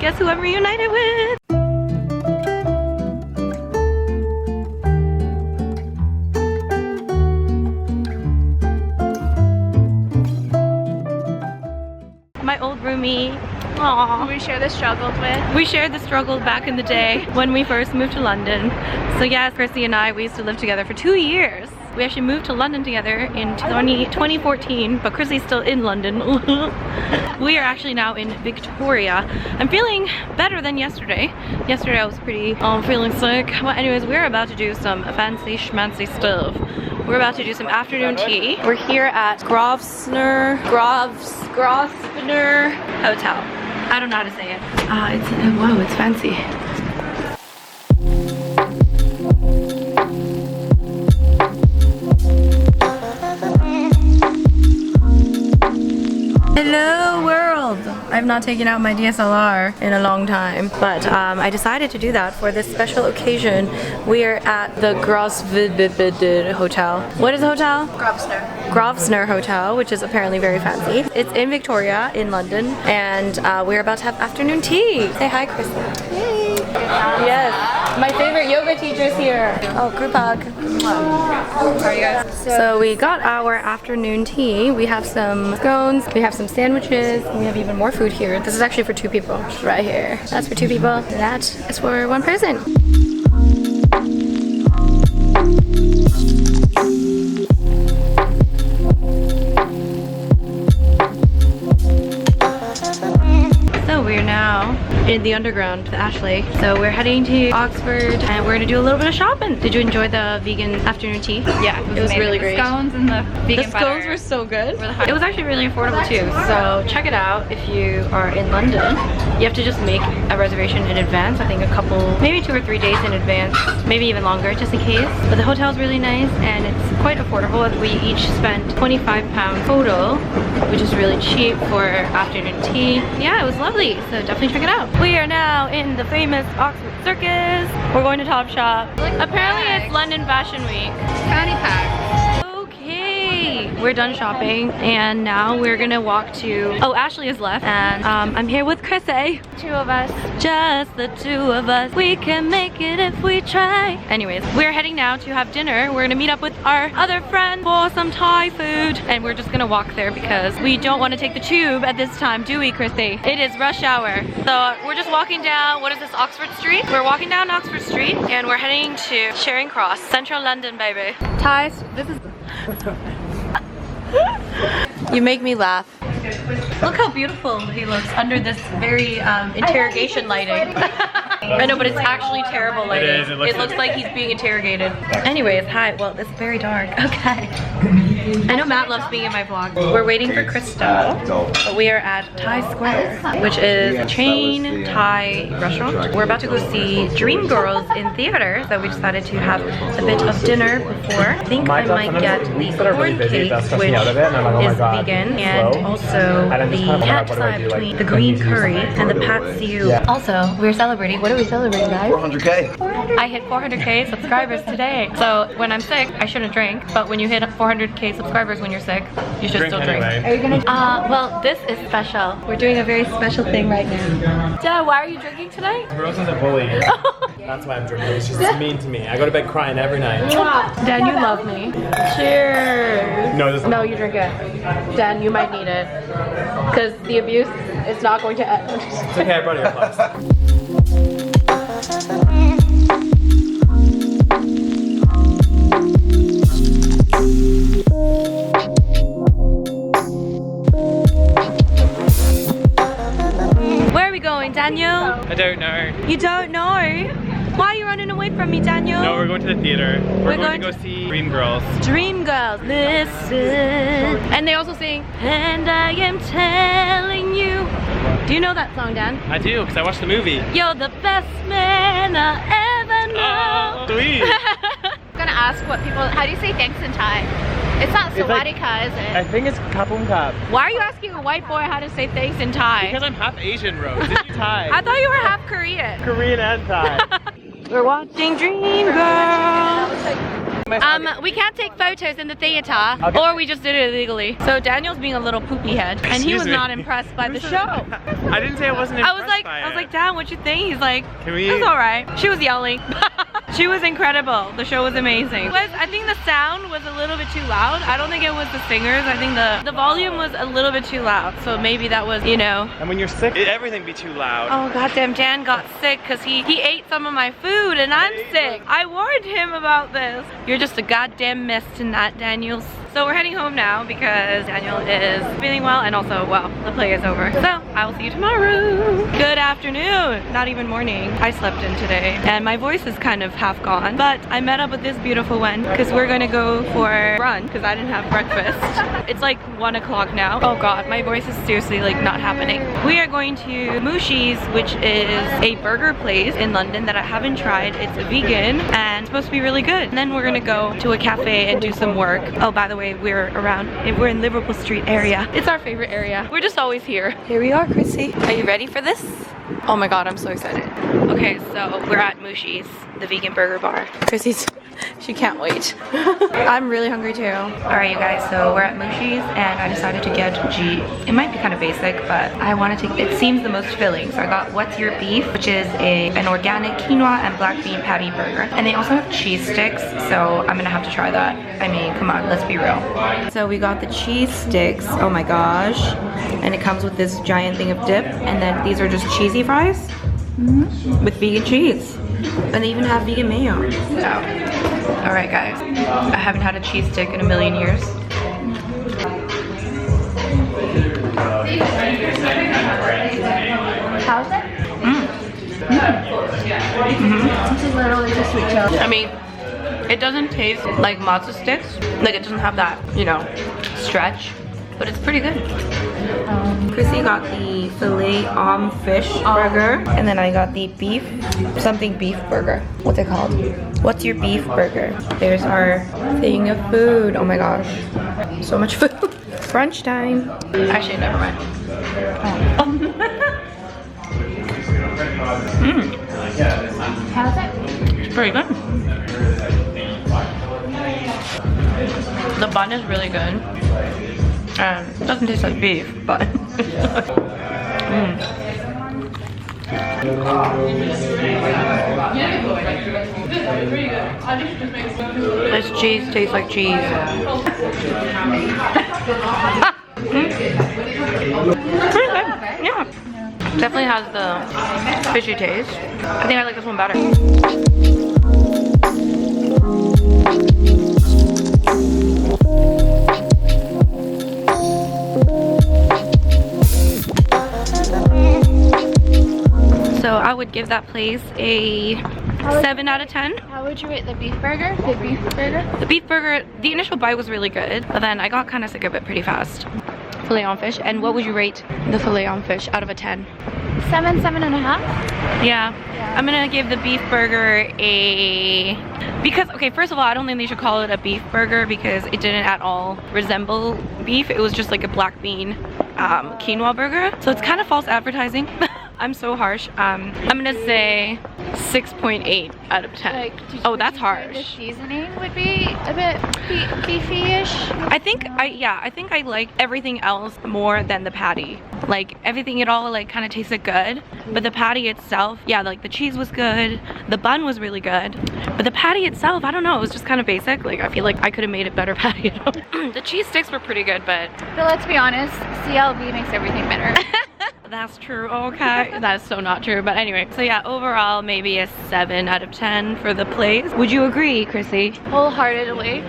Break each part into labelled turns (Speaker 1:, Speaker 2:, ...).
Speaker 1: guess who I'm reunited with? My old roomie. Aww.
Speaker 2: We share the struggles with.
Speaker 1: We shared the struggle back in the day when we first moved to London. So yes, Chrissy and I, we used to live together for 2 years. We actually moved to London together in 2014, but Chrissy's still in London. We are actually now in Victoria. I'm feeling better than yesterday. Yesterday I was pretty feeling sick. Well, anyways, we're about to do some fancy schmancy stuff. We're about to do some afternoon tea. We're here at Grosvenor Hotel. I don't know how to say it. Whoa, it's fancy. Hello world! I've not taken out my DSLR in a long time, but I decided to do that for this special occasion. We are at the Grosvenor Hotel. What is the hotel? Grosvenor Hotel, which is apparently very fancy. It's in Victoria, in London, and we're about to have afternoon tea. Say hi, Chris. Hey! Yes, my favorite yoga teacher's here. Oh, group hug. How are you guys? So we got our afternoon tea. We have some scones, we have some sandwiches, and we have even more food here. This is actually for 2 people, right here. That's for 2 people, that is for 1 person. So we're now in the underground with Ashley. So we're heading to Oxford and we're gonna do a little bit of shopping. Did you enjoy the vegan afternoon tea? Yeah, it was really great.
Speaker 2: The scones and the vegan butter.
Speaker 1: The scones were so good. It was actually really affordable too. So check it out if you are in London. You have to just make a reservation in advance. I think a couple, maybe 2 or 3 days in advance, maybe even longer just in case. But the hotel is really nice and it's quite affordable. We each spent £25 total, which is really cheap for afternoon tea. Yeah, it was lovely. So definitely check it out. We are now in the famous Oxford Circus. We're going to Topshop. Apparently it's London Fashion Week.
Speaker 2: Fanny pack.
Speaker 1: Okay, we're done shopping and now we're gonna walk to, oh, Ashley has left and I'm here with Chrissy.
Speaker 2: 2 of us.
Speaker 1: Just the 2 of us. We can make it if we try. Anyways, we're heading now to have dinner. We're gonna meet up with our other friend for some Thai food and we're just gonna walk there because we don't want to take the tube at this time, do we, Chrissy? It is rush hour. So we're just walking down, what is this, Oxford Street? We're walking down Oxford Street and we're heading to Charing Cross, Central London, baby. Thais, this is... You make me laugh. Look how beautiful he looks under this very interrogation lighting. I know, but it's actually terrible lighting. It looks like he's being interrogated. Anyways, hi. Well, it's very dark. Okay. I know Matt loves being in my vlog. We're waiting for Krista. But we are at Thai Square, which is a chain Thai restaurant. We're about to go see Dreamgirls in theater, so we decided to have a bit of dinner before. I think I might get the corn cake, which is vegan, and also the cat side between the green curry and the pat siu. Also, we're celebrating. What are we celebrating, guys?
Speaker 3: 400K.
Speaker 1: I hit 400K subscribers today. So when I'm sick, I shouldn't drink. But when you hit 400K subscribers when you're sick, you should still drink.
Speaker 3: Anyway.
Speaker 1: Are you gonna? Well, this is special. We're doing a very special thing right now. Dad, why are you drinking tonight?
Speaker 3: Rose is a bully. That's why I'm drinking. She's mean to me. I go to bed crying every night.
Speaker 1: Dan, you love me. Cheers.
Speaker 3: No, this
Speaker 1: No, you drink it. Dan, you might need it. Because the abuse is not going to end.
Speaker 3: It's okay, I brought your class.
Speaker 1: Where are we going, Daniel?
Speaker 3: I don't know.
Speaker 1: You don't know? Why are you running away from me, Daniel?
Speaker 3: No, we're going to the theater. We're going to go see Dreamgirls.
Speaker 1: Dreamgirls, listen. And they also sing, and I am telling you. Do you know that song, Dan?
Speaker 3: I do, because I watched the movie.
Speaker 1: You're the best man I ever know.
Speaker 3: Oh, sweet.
Speaker 2: I'm gonna ask what people, how do you say thanks in Thai? It's not sawadika, is it?
Speaker 3: I think it's kapung kap.
Speaker 1: Why are you asking a white boy how to say thanks in Thai?
Speaker 3: Because I'm half Asian, Rose. This is Thai.
Speaker 1: I thought you were half Korean.
Speaker 3: Korean and Thai.
Speaker 1: We're watching Dreamgirls. We can't take photos in the theater, or we just did it illegally. So Daniel's being a little poopy head, and he was not impressed by the show.
Speaker 3: I didn't say I wasn't impressed by it.
Speaker 1: I was like, Dan, what you think? He's like,
Speaker 3: Can we?
Speaker 1: It's all right. She was yelling. She was incredible. The show was amazing. I think the sound was a little bit too loud. I don't think it was the singers. I think the volume was a little bit too loud. So maybe that was, you know.
Speaker 3: And when you're sick, everything be too loud.
Speaker 1: Oh goddamn, Dan got sick because he ate some of my food and I'm sick. I warned him about this. You're just a goddamn mess tonight, Daniels. So we're heading home now because Daniel is feeling well, and also, well, the play is over. So I will see you tomorrow. Good afternoon, not even morning. I slept in today and my voice is kind of half gone, but I met up with this beautiful one because we're gonna go for a run because I didn't have breakfast. It's like 1 o'clock now. Oh God, my voice is seriously like not happening. We are going to Mushi's, which is a burger place in London that I haven't tried. It's a vegan and it's supposed to be really good. And then we're gonna go to a cafe and do some work. Oh, by the way, we're in Liverpool Street area. It's our favorite area. We're just always here. Here we are, Chrissy. Are you ready for this? Oh my God, I'm so excited. Okay, so we're at Mushi's, the vegan burger bar. Chrissy's, she can't wait. I'm really hungry too. All right, you guys, so we're at Mushi's and I decided to get it might be kind of basic, but I want to take, it seems the most filling. So I got What's Your Beef, which is an organic quinoa and black bean patty burger. And they also have cheese sticks, so I'm gonna have to try that. I mean, come on, let's be real. So we got the cheese sticks, oh my gosh. And it comes with this giant thing of dip, and then these are just cheesy fries with vegan cheese. And they even have vegan mayo. So, all right guys, I haven't had a cheese stick in a million years.
Speaker 2: How's it? This is literally just sweet chili.
Speaker 1: I mean, it doesn't taste like matzo sticks. Like it doesn't have that, you know, stretch, but it's pretty good. Chrissy got the filet fish burger, and then I got the beef burger. What's it called? What's Your Beef burger? There's our thing of food. Oh my gosh, so much food. Brunch time. Actually, never mind.
Speaker 2: How's it?
Speaker 1: It's pretty good. The bun is really good. It doesn't taste like beef, but This cheese tastes like cheese. Pretty good, yeah. Definitely has the fishy taste. I think I like this one better. So I would give that place a 7 out of 10.
Speaker 2: How would you rate the beef burger? The beef burger?
Speaker 1: The beef burger, the initial bite was really good, but then I got kind of sick of it pretty fast. Filet on fish. And what would you rate the filet on fish out of a 10?
Speaker 2: 7, 7.5?
Speaker 1: Yeah. I'm gonna give the beef burger a... Because, okay, first of all, I don't think they should call it a beef burger because it didn't at all resemble beef. It was just like a black bean quinoa burger. So it's kind of false advertising. I'm so harsh. I'm gonna say 6.8 out of 10.
Speaker 2: Like,
Speaker 1: oh, that's harsh.
Speaker 2: The seasoning would be a bit beefy-ish.
Speaker 1: I think I like everything else more than the patty. Like everything, it all like kind of tasted good, but the patty itself, yeah, like the cheese was good, the bun was really good, but the patty itself, I don't know, it was just kind of basic. Like I feel like I could have made it better patty. The cheese sticks were pretty good, but
Speaker 2: let's be honest, CLV makes everything better.
Speaker 1: That's true. Okay, that's so not true, but anyway, so yeah, overall maybe a 7 out of 10 for the place. Would you agree, Chrissy?
Speaker 2: Wholeheartedly.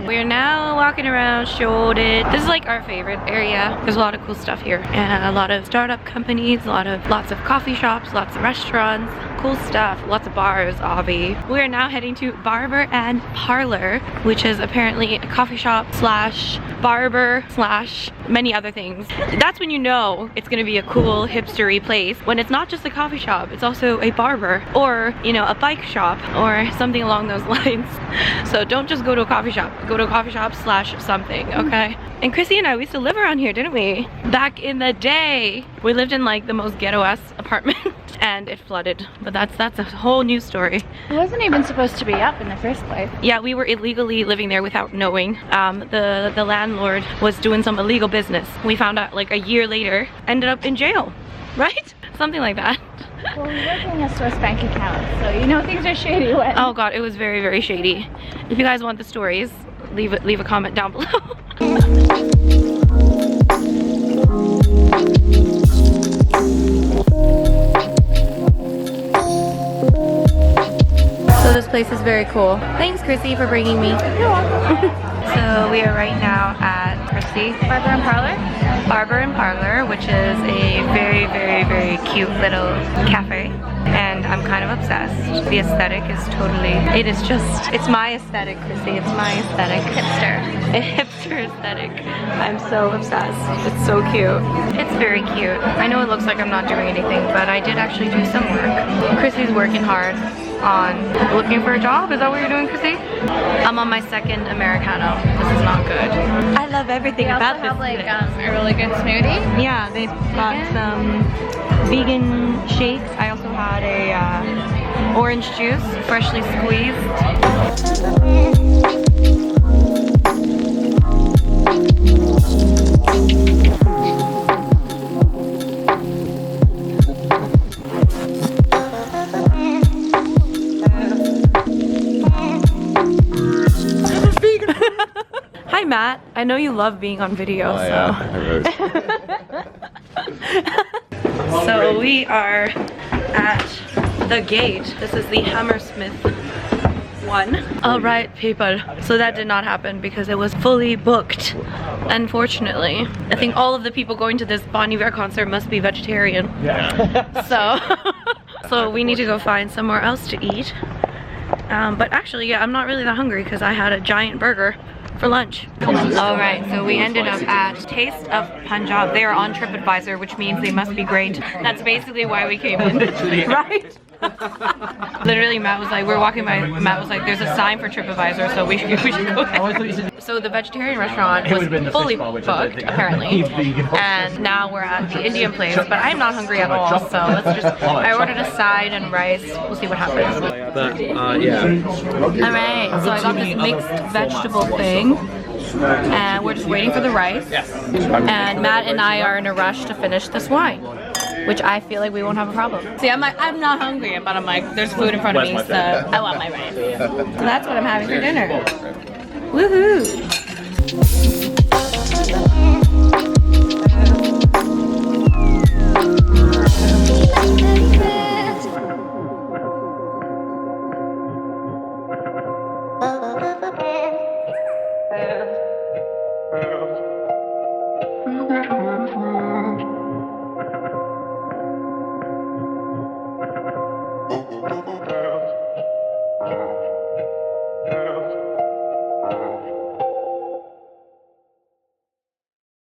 Speaker 1: We are now walking around Shoreditch. This is like our favorite area. There's a lot of cool stuff here and a lot of startup companies, lots of coffee shops, lots of restaurants, cool stuff, lots of bars, obvi. We are now heading to Barber and Parlor, which is apparently a coffee shop slash barber slash many other things. That's when you know it's gonna be a cool hipstery place, when it's not just a coffee shop, it's also a barber or, you know, a bike shop or something along those lines. So don't just go to a coffee shop, go to a coffee shop slash something, okay? And Chrissy and I, we used to live around here, didn't we? Back in the day. We lived in like the most ghetto-ass apartment and it flooded. But that's a whole new story.
Speaker 2: It wasn't even supposed to be up in the first place.
Speaker 1: Yeah, we were illegally living there without knowing. The landlord was doing some illegal business. We found out like a year later, ended up in jail, right? Something like that.
Speaker 2: Well, we work in a Swiss bank account, so you know things are shady when.
Speaker 1: Oh god, it was very, very shady. If you guys want the stories, leave a comment down below. So this place is very cool. Thanks, Chrissy, for bringing me.
Speaker 2: You're welcome.
Speaker 1: So we are right now at Chrissy.
Speaker 2: Barber and Parlor?
Speaker 1: Barber and Parlor, which is a very, very, very cute little cafe. And I'm kind of obsessed. The aesthetic is totally, it's my aesthetic, Chrissy. It's my aesthetic.
Speaker 2: Hipster.
Speaker 1: A hipster aesthetic. I'm so obsessed. It's so cute. It's very cute. I know it looks like I'm not doing anything, but I did actually do some work. Chrissy's working hard on looking for a job. Is that what you're doing, Chrissy? I'm on my second Americano. This is not good. I love everything about this.
Speaker 2: They also have like a really good smoothie.
Speaker 1: Yeah, they've got some vegan shakes. I also had a orange juice, freshly squeezed. Hi Matt, I know you love being on video,
Speaker 4: Oh, yeah.
Speaker 1: So we are at the gate. This is the Hammersmith one. Alright people, so that did not happen because it was fully booked, unfortunately. I think all of the people going to this Bon Iver concert must be vegetarian.
Speaker 3: Yeah.
Speaker 1: So we need to go find somewhere else to eat. But actually, yeah, I'm not really that hungry because I had a giant burger for lunch. Alright, so we ended up at Taste of Punjab. They are on TripAdvisor, which means they must be great. That's basically why we came in, right? Literally, Matt was like, we're walking by, Matt was like, there's a sign for TripAdvisor, so we should go there. So the vegetarian restaurant was fully booked, apparently. And now we're at the Indian place, but I'm not hungry at all, so let's just, I ordered a side and rice. We'll see what happens.
Speaker 3: But, yeah.
Speaker 1: Alright, so I got this mixed vegetable thing. And we're just waiting for the rice. And Matt and I are in a rush to finish this wine, which I feel like we won't have a problem. See, I'm like, I'm not hungry, but I'm like, there's food in front of me, so I want my rice. So that's what I'm having for dinner. Woohoo!